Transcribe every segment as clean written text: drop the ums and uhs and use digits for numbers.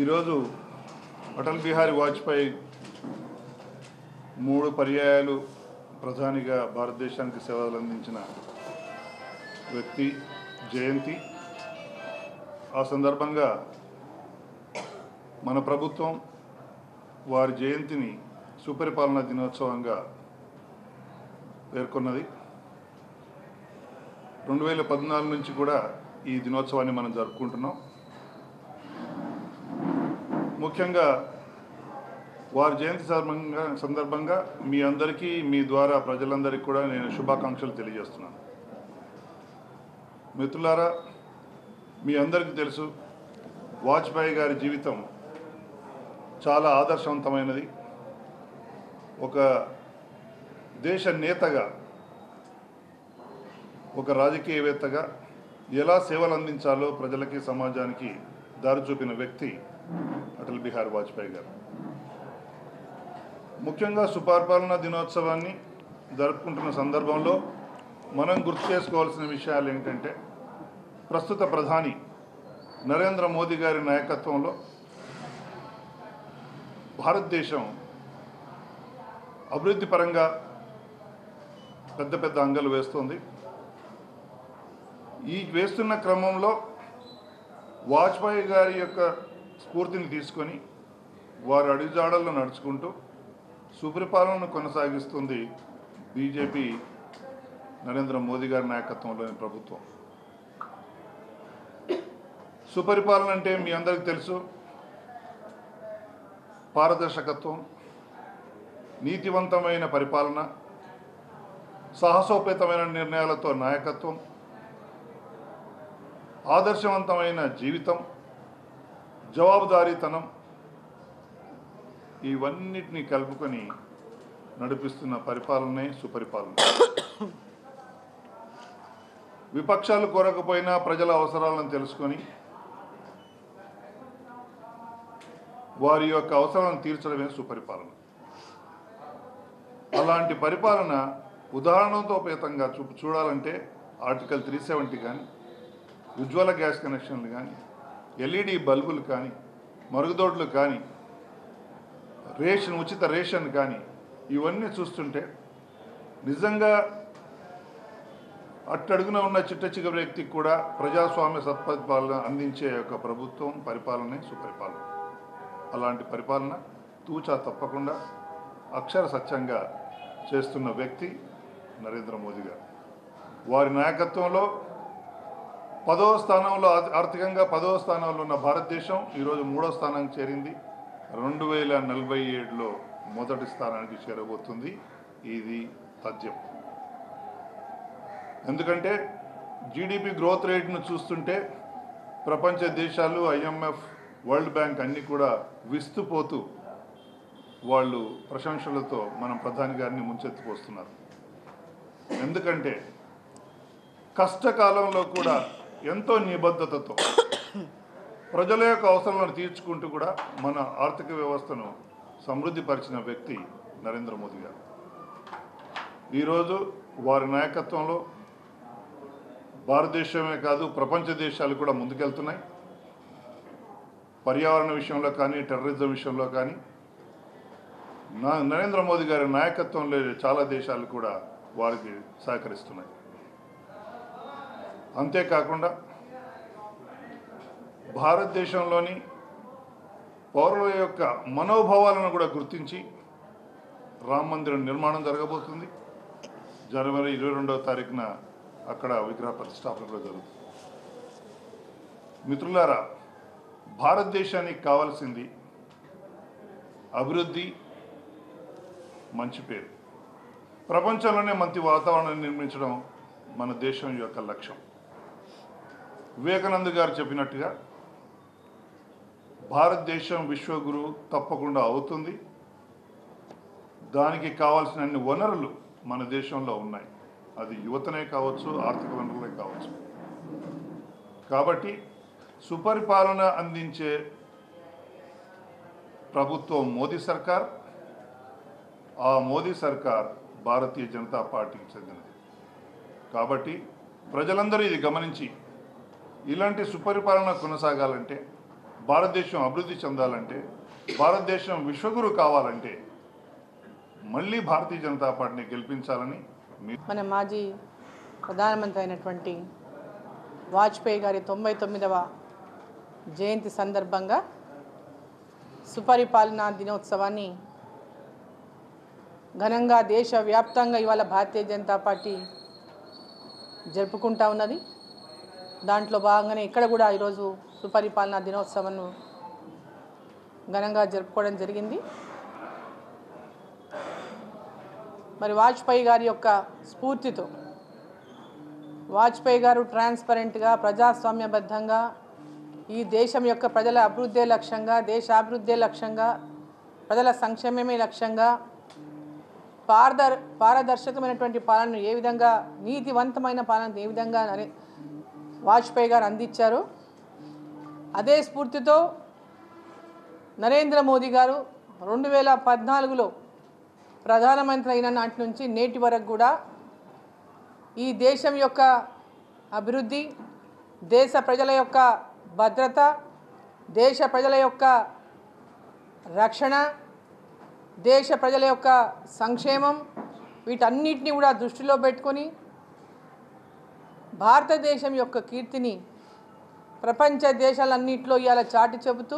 ఈరోజు అటల్ బిహారీ వాజ్పేయి 3 పర్యాయాలు ప్రధానిగా భారతదేశానికి సేవలు అందించిన వ్యక్తి జయంతి. ఆ సందర్భంగా మన ప్రభుత్వం వారి జయంతిని సుపరిపాలనా దినోత్సవంగా పేర్కొన్నది. 2014 నుంచి కూడా ఈ దినోత్సవాన్ని మనం జరుపుకుంటున్నాం. ముఖ్యంగా వారి జయంతి సందర్భంగా మీ అందరికీ మీ ద్వారా ప్రజలందరికీ కూడా నేను శుభాకాంక్షలు తెలియజేస్తున్నాను. మిత్రులారా, మీ అందరికీ తెలుసు వాజ్పేయి గారి జీవితం చాలా ఆదర్శవంతమైనది. ఒక దేశ నేతగా, ఒక రాజకీయవేత్తగా ఎలా సేవలు అందించాలో ప్రజలకి సమాజానికి దారి చూపిన వ్యక్తి అటల్ బిహారీ వాజ్పేయి గారు. ముఖ్యంగా సుపరిపాలనా దినోత్సవాన్ని జరుపుకుంటున్న సందర్భంలో మనం గుర్తు చేసుకోవాల్సిన విషయాలు ఏంటంటే, ప్రస్తుత ప్రధాని నరేంద్ర మోదీ గారి నాయకత్వంలో భారతదేశం అభివృద్ధి పరంగా పెద్ద పెద్ద అంగలు వేస్తోంది. ఈ వేస్తున్న క్రమంలో వాజ్పేయి గారి యొక్క స్ఫూర్తిని తీసుకొని వారి అడుగుజాడల్లో నడుచుకుంటూ సుపరిపాలనను కొనసాగిస్తుంది బీజేపీ నరేంద్ర మోదీ గారి నాయకత్వంలోని ప్రభుత్వం. సుపరిపాలన అంటే మీ అందరికీ తెలుసు, పారదర్శకత్వం, నీతివంతమైన పరిపాలన, సాహసోపేతమైన నిర్ణయాలతో నాయకత్వం, ఆదర్శవంతమైన జీవితం, జవాబుదారీతనం, ఇవన్నిటినీ కలుపుకొని నడిపిస్తున్న పరిపాలనే సుపరిపాలన. విపక్షాలు కోరకపోయినా ప్రజల అవసరాలను తెలుసుకొని వారి యొక్క అవసరాలను తీర్చడమే సుపరిపాలన. అలాంటి పరిపాలన ఉదాహరణతోపేతంగా చూడాలంటే ఆర్టికల్ 370 కానీ, ఉజ్వల గ్యాస్ కనెక్షన్లు కానీ, ఎల్ఈడి బల్బులు కానీ, మరుగుదొడ్లు కానీ, ఉచిత రేషన్ కానీ, ఇవన్నీ చూస్తుంటే నిజంగా అట్టడుగున ఉన్న చిట్ట వ్యక్తికి కూడా ప్రజాస్వామ్య సత్పరిపాలన అందించే యొక్క ప్రభుత్వం పరిపాలనే సుపరిపాలన. అలాంటి పరిపాలన తూచా తప్పకుండా అక్షర సత్యంగా చేస్తున్న వ్యక్తి నరేంద్ర మోదీ గారు. వారి నాయకత్వంలో 10వ స్థానంలో, ఆర్థికంగా 10వ స్థానంలో ఉన్న భారతదేశం ఈరోజు 3వ స్థానానికి చేరింది. 2047లో మొదటి స్థానానికి చేరబోతుంది. ఇది తథ్యం. ఎందుకంటే జీడిపి గ్రోత్ రేట్ను చూస్తుంటే ప్రపంచ దేశాలు, IMF, వరల్డ్ బ్యాంక్ అన్నీ కూడా విస్తుపోతూ వాళ్ళు ప్రశంసలతో మనం ప్రధాని గారిని ముంచెత్తిపోస్తున్నారు. ఎందుకంటే కష్టకాలంలో కూడా ఎంతో నిబద్ధతతో ప్రజల యొక్క అవసరాలను తీర్చుకుంటూ కూడా మన ఆర్థిక వ్యవస్థను సమృద్ధిపరిచిన వ్యక్తి నరేంద్ర మోదీ గారు. ఈరోజు వారి నాయకత్వంలో భారతదేశమే కాదు, ప్రపంచ దేశాలు కూడా ముందుకెళ్తున్నాయి. పర్యావరణ విషయంలో కానీ, టెర్రరిజం విషయంలో కానీ నరేంద్ర మోదీ గారి నాయకత్వంలో చాలా దేశాలు కూడా వారికి సహకరిస్తున్నాయి. అంతేకాకుండా భారతదేశంలోని పౌరుల యొక్క మనోభావాలను కూడా గుర్తించి రామ మందిరం నిర్మాణం జరగబోతుంది. జనవరి 22వ తారీఖున అక్కడ విగ్రహ ప్రతిష్టాపన కూడా జరుగుతుంది. మిత్రులారా, భారతదేశానికి కావాల్సింది అభివృద్ధి, మంచి పేరు. ప్రపంచంలోనే మంచి వాతావరణాన్ని నిర్మించడం మన దేశం యొక్క లక్ష్యం. వివేకానంద గారు చెప్పినట్టుగా భారతదేశం విశ్వగురు తప్పకుండా అవుతుంది. దానికి కావాల్సిన అన్ని వనరులు మన దేశంలో ఉన్నాయి. అది యువతనే కావచ్చు, ఆర్థిక వనరులే కావచ్చు. కాబట్టి సుపరిపాలన అందించే ప్రభుత్వం మోదీ సర్కార్. ఆ మోదీ సర్కార్ భారతీయ జనతా పార్టీకి చెందినది. కాబట్టి ప్రజలందరూ ఇది గమనించి ఇలాంటి సుపరిపాలన కొనసాగాలంటే భారతదేశం అభివృద్ధి చెందాలంటే, భారతదేశం విశ్వగురు కావాలంటే మళ్ళీ భారతీయ జనతా పార్టీని గెలిపించాలని మన మాజీ ప్రధానమంత్రి అయినటువంటి వాజ్పేయి గారి 99వ జయంతి సందర్భంగా సుపరిపాలనా దినోత్సవాన్ని ఘనంగా దేశవ్యాప్తంగా ఇవాళ భారతీయ జనతా పార్టీ జరుపుకుంటా ఉన్నది. దాంట్లో భాగంగానే ఇక్కడ కూడా ఈరోజు సుపరిపాలనా దినోత్సవాన్ని ఘనంగా జరుపుకోవడం జరిగింది. మరి వాజ్పేయి గారి యొక్క స్ఫూర్తితో వాజ్పేయి గారు ట్రాన్స్పరెంట్గా ప్రజాస్వామ్యబద్ధంగా ఈ దేశం యొక్క ప్రజల అభివృద్ధి లక్ష్యంగా, దేశ అభివృద్ధి లక్ష్యంగా, ప్రజల సంక్షేమమే లక్ష్యంగా పారదర్శకమైనటువంటి పాలనను ఏ విధంగా, నీతివంతమైన పాలన ఏ విధంగా వాజ్పేయి గారు అందించారు, అదే స్ఫూర్తితో నరేంద్ర మోదీ గారు 2014లో ప్రధానమంత్రి అయిన నాటి నుంచి నేటి వరకు కూడా ఈ దేశం యొక్క అభివృద్ధి, దేశ ప్రజల యొక్క భద్రత, దేశ ప్రజల యొక్క రక్షణ, దేశ ప్రజల యొక్క సంక్షేమం వీటన్నిటిని కూడా దృష్టిలో పెట్టుకొని భారతదేశం యొక్క కీర్తిని ప్రపంచ దేశాలన్నింటిలో ఇవాళ చాటి చెబుతూ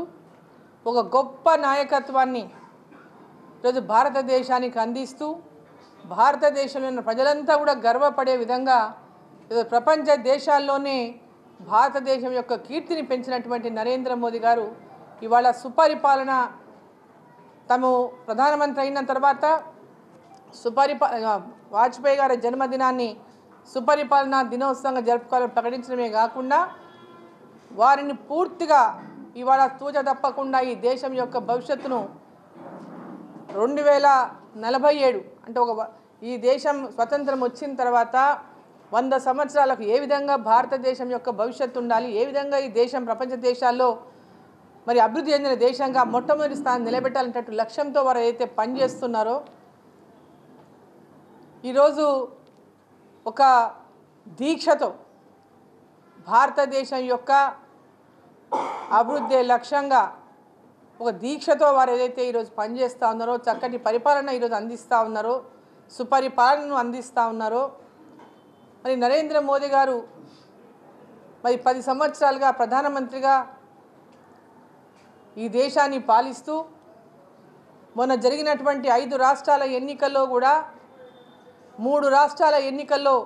ఒక గొప్ప నాయకత్వాన్ని ఈరోజు భారతదేశానికి అందిస్తూ భారతదేశంలో ఉన్న ప్రజలంతా కూడా గర్వపడే విధంగా ప్రపంచ దేశాల్లోనే భారతదేశం యొక్క కీర్తిని పెంచినటువంటి నరేంద్ర మోదీ గారు ఇవాళ సుపరిపాలన తాము ప్రధానమంత్రి అయిన తర్వాత వాజ్పేయి గారి జన్మదినాన్ని సుపరిపాలనా దినోత్సవంగా జరుపుకోవాలని ప్రకటించడమే కాకుండా వారిని పూర్తిగా ఇవాళ తూచ తప్పకుండా ఈ దేశం యొక్క భవిష్యత్తును 2047 అంటే ఈ దేశం స్వతంత్రం వచ్చిన తర్వాత 100 సంవత్సరాలకు ఏ విధంగా భారతదేశం యొక్క భవిష్యత్తు ఉండాలి, ఏ విధంగా ఈ దేశం ప్రపంచ దేశాల్లో మరి అభివృద్ధి చెందిన దేశంగా మొట్టమొదటి స్థానం నిలబెట్టాలంటే లక్ష్యంతో వారు ఏదైతే పనిచేస్తున్నారో ఈరోజు ఒక దీక్షతో భారతదేశం యొక్క అభివృద్ధి లక్ష్యంగా ఒక దీక్షతో వారు ఏదైతే ఈరోజు పనిచేస్తూ ఉన్నారో, చక్కటి పరిపాలన ఈరోజు అందిస్తూ ఉన్నారో, సుపరిపాలనను అందిస్తూ ఉన్నారో, మరి నరేంద్ర మోదీ గారు మరి 10 సంవత్సరాలుగా ప్రధానమంత్రిగా ఈ దేశాన్ని పాలిస్తూ మొన్న జరిగినటువంటి 5 రాష్ట్రాల ఎన్నికల్లో కూడా 3 రాష్ట్రాల ఎన్నికల్లో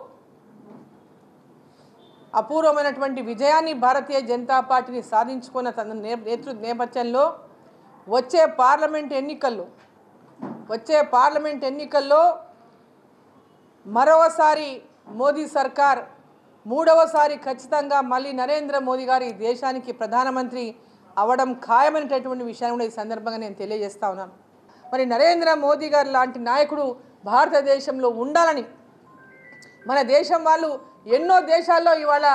అపూర్వమైనటువంటి విజయాన్ని భారతీయ జనతా పార్టీని సాధించుకున్న నేపథ్యంలో వచ్చే పార్లమెంట్ ఎన్నికల్లో మరోసారి మోదీ సర్కార్ మూడవసారి ఖచ్చితంగా మళ్ళీ నరేంద్ర మోదీ గారు ఈ దేశానికి ప్రధానమంత్రి అవడం ఖాయమైనటువంటి విషయాన్ని కూడా ఈ సందర్భంగా నేను తెలియజేస్తా ఉన్నాను. మరి నరేంద్ర మోదీ గారు లాంటి నాయకుడు భారతదేశంలో ఉండాలని మన దేశం వాళ్ళు ఎన్నో దేశాల్లో ఇవాళ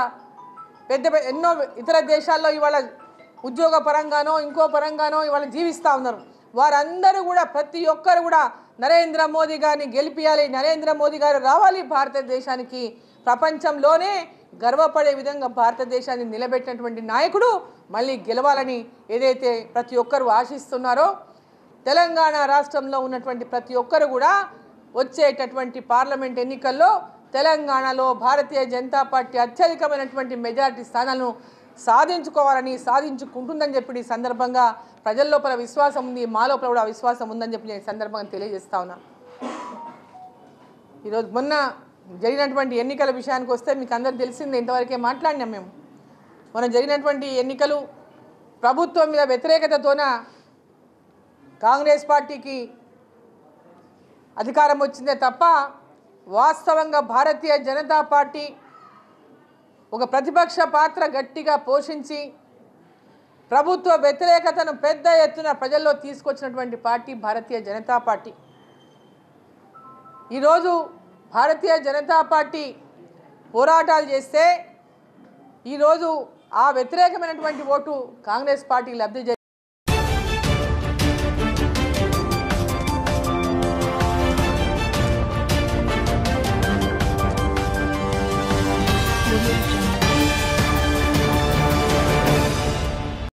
ఎన్నో ఇతర దేశాల్లో ఇవాళ ఉద్యోగ పరంగానో ఇంకో పరంగానో ఇవాళ జీవిస్తూ ఉన్నారు. వారందరూ కూడా ప్రతి ఒక్కరు కూడా నరేంద్ర మోదీ గారిని గెలిపియాలి, నరేంద్ర మోదీ గారు రావాలి భారతదేశానికి, ప్రపంచంలోనే గర్వపడే విధంగా భారతదేశాన్ని నిలబెట్టినటువంటి నాయకుడు మళ్ళీ గెలవాలని ఏదైతే ప్రతి ఒక్కరు ఆశిస్తున్నారో, తెలంగాణ రాష్ట్రంలో ఉన్నటువంటి ప్రతి ఒక్కరు కూడా వచ్చేటటువంటి పార్లమెంట్ ఎన్నికల్లో తెలంగాణలో భారతీయ జనతా పార్టీ అత్యధికమైనటువంటి మెజారిటీ స్థానాలను సాధించుకుంటుందని చెప్పి ఈ సందర్భంగా ప్రజల లోపల విశ్వాసం ఉంది, మా లోపల కూడా విశ్వాసం ఉందని చెప్పి నేను సందర్భంగా తెలియజేస్తా ఉన్నాను. ఈరోజు మొన్న జరిగినటువంటి ఎన్నికల విషయానికి వస్తే మీకు అందరికీ తెలిసిందే, ఇంతవరకే మాట్లాడినాం మేము. మొన్న జరిగినటువంటి ఎన్నికలు ప్రభుత్వం మీద వ్యతిరేకతతోన కాంగ్రెస్ పార్టీకి అధికారం వచ్చిందే తప్ప వాస్తవంగా భారతీయ జనతా పార్టీ ఒక ప్రతిపక్ష పాత్ర గట్టిగా పోషించి ప్రభుత్వ వ్యతిరేకతను పెద్ద ఎత్తున ప్రజల్లో తీసుకొచ్చినటువంటి పార్టీ భారతీయ జనతా పార్టీ. ఈరోజు భారతీయ జనతా పార్టీ పోరాటాలు చేస్తే ఈరోజు ఆ వ్యతిరేకమైనటువంటి ఓటు కాంగ్రెస్ పార్టీకి లబ్ధి Audio Jungle.